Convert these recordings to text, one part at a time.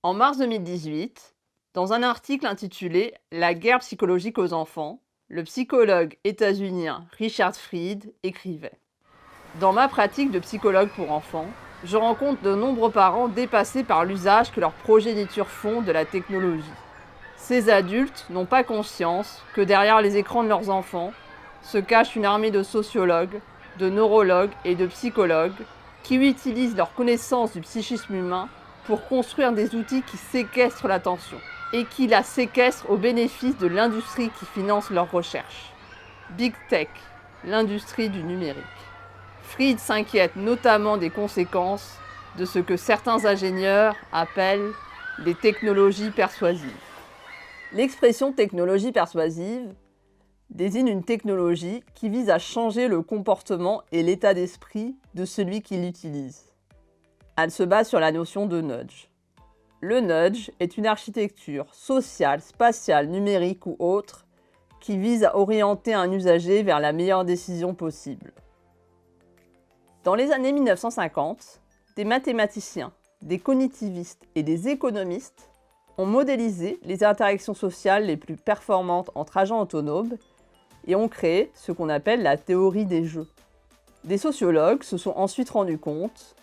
En mars 2018, dans un article intitulé La guerre psychologique aux enfants, le psychologue états-unien Richard Fried écrivait: Dans ma pratique de psychologue pour enfants, je rencontre de nombreux parents dépassés par l'usage que leurs progénitures font de la technologie. Ces adultes n'ont pas conscience que derrière les écrans de leurs enfants se cache une armée de sociologues, de neurologues et de psychologues qui utilisent leur connaissance du psychisme humain pour construire des outils qui séquestrent l'attention et qui la séquestrent au bénéfice de l'industrie qui finance leurs recherches. Big Tech, l'industrie du numérique. Fried s'inquiète notamment des conséquences de ce que certains ingénieurs appellent les technologies persuasives. L'expression technologie persuasive désigne une technologie qui vise à changer le comportement et l'état d'esprit de celui qui l'utilise. Elle se base sur la notion de nudge. Le nudge est une architecture sociale, spatiale, numérique ou autre qui vise à orienter un usager vers la meilleure décision possible. Dans les années 1950, des mathématiciens, des cognitivistes et des économistes ont modélisé les interactions sociales les plus performantes entre agents autonomes et ont créé ce qu'on appelle la théorie des jeux. Des sociologues se sont ensuite rendus compte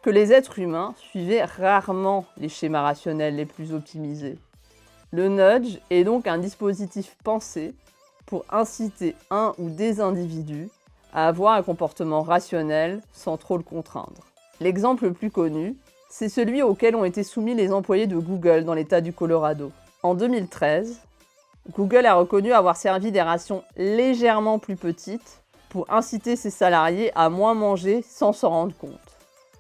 que les êtres humains suivaient rarement les schémas rationnels les plus optimisés. Le nudge est donc un dispositif pensé pour inciter un ou des individus à avoir un comportement rationnel sans trop le contraindre. L'exemple le plus connu, c'est celui auquel ont été soumis les employés de Google dans l'État du Colorado. En 2013, Google a reconnu avoir servi des rations légèrement plus petites pour inciter ses salariés à moins manger sans s'en rendre compte.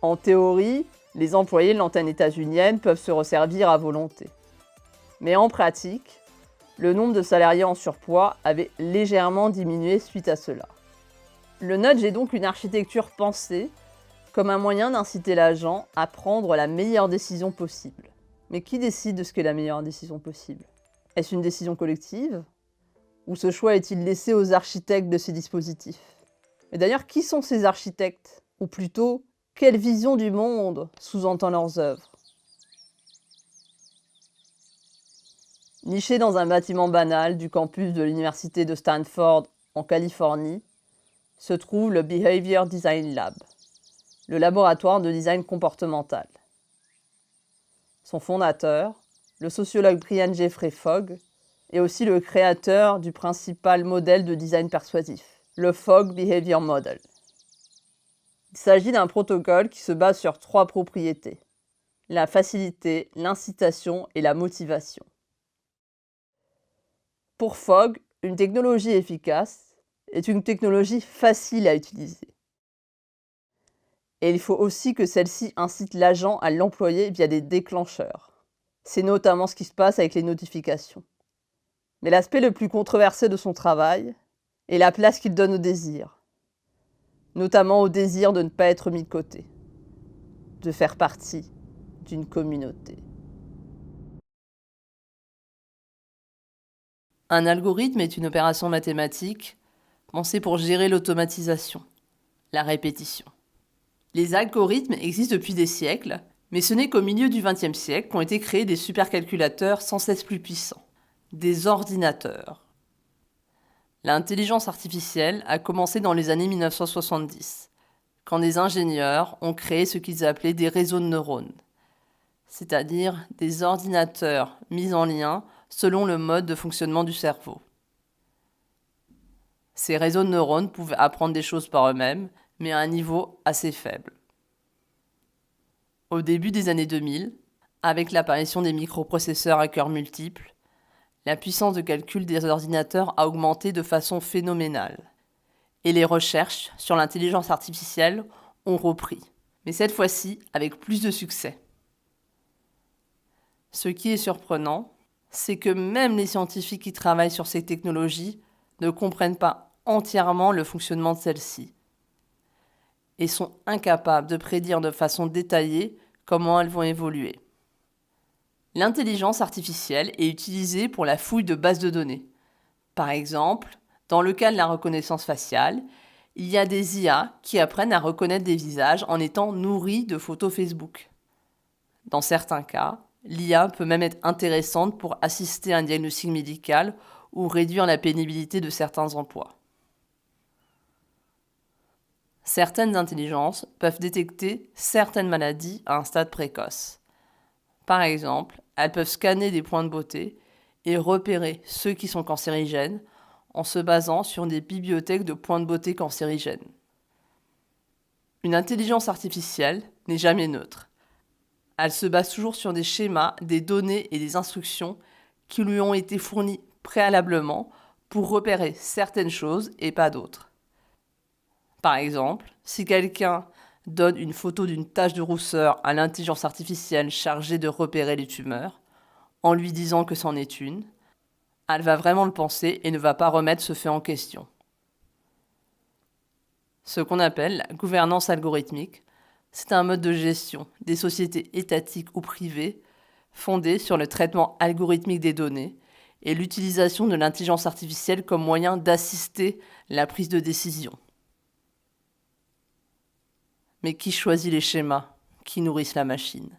En théorie, les employés de l'antenne états-unienne peuvent se resservir à volonté. Mais en pratique, le nombre de salariés en surpoids avait légèrement diminué suite à cela. Le nudge est donc une architecture pensée comme un moyen d'inciter l'agent à prendre la meilleure décision possible. Mais qui décide de ce qu'est la meilleure décision possible ? Est-ce une décision collective ? Ou ce choix est-il laissé aux architectes de ces dispositifs ? Et d'ailleurs, qui sont ces architectes ? Ou plutôt, quelle vision du monde sous-entend leurs œuvres ? Niché dans un bâtiment banal du campus de l'université de Stanford en Californie, se trouve le Behavior Design Lab, le laboratoire de design comportemental. Son fondateur, le sociologue Brian Jeffrey Fogg, est aussi le créateur du principal modèle de design persuasif, le Fogg Behavior Model. Il s'agit d'un protocole qui se base sur 3 propriétés: la facilité, l'incitation et la motivation. Pour Fogg, une technologie efficace est une technologie facile à utiliser. Et il faut aussi que celle-ci incite l'agent à l'employer via des déclencheurs. C'est notamment ce qui se passe avec les notifications. Mais l'aspect le plus controversé de son travail est la place qu'il donne au désir, notamment au désir de ne pas être mis de côté, de faire partie d'une communauté. Un algorithme est une opération mathématique pensée pour gérer l'automatisation, la répétition. Les algorithmes existent depuis des siècles, mais ce n'est qu'au milieu du XXe siècle qu'ont été créés des supercalculateurs sans cesse plus puissants, des ordinateurs. L'intelligence artificielle a commencé dans les années 1970, quand des ingénieurs ont créé ce qu'ils appelaient des réseaux de neurones, c'est-à-dire des ordinateurs mis en lien selon le mode de fonctionnement du cerveau. Ces réseaux de neurones pouvaient apprendre des choses par eux-mêmes, mais à un niveau assez faible. Au début des années 2000, avec l'apparition des microprocesseurs à cœur multiple, la puissance de calcul des ordinateurs a augmenté de façon phénoménale. Et les recherches sur l'intelligence artificielle ont repris, mais cette fois-ci avec plus de succès. Ce qui est surprenant, c'est que même les scientifiques qui travaillent sur ces technologies ne comprennent pas entièrement le fonctionnement de celles-ci et sont incapables de prédire de façon détaillée comment elles vont évoluer. L'intelligence artificielle est utilisée pour la fouille de bases de données. Par exemple, dans le cas de la reconnaissance faciale, il y a des IA qui apprennent à reconnaître des visages en étant nourris de photos Facebook. Dans certains cas, L'IA peut même être intéressante pour assister à un diagnostic médical ou réduire la pénibilité de certains emplois. Certaines intelligences peuvent détecter certaines maladies à un stade précoce. Par exemple, elles peuvent scanner des points de beauté et repérer ceux qui sont cancérigènes en se basant sur des bibliothèques de points de beauté cancérigènes. Une intelligence artificielle n'est jamais neutre. Elle se base toujours sur des schémas, des données et des instructions qui lui ont été fournies préalablement pour repérer certaines choses et pas d'autres. Par exemple, si quelqu'un donne une photo d'une tache de rousseur à l'intelligence artificielle chargée de repérer les tumeurs, en lui disant que c'en est une, elle va vraiment le penser et ne va pas remettre ce fait en question. Ce qu'on appelle la gouvernance algorithmique, c'est un mode de gestion des sociétés étatiques ou privées fondé sur le traitement algorithmique des données et l'utilisation de l'intelligence artificielle comme moyen d'assister la prise de décision. Mais qui choisit les schémas qui nourrissent la machine ?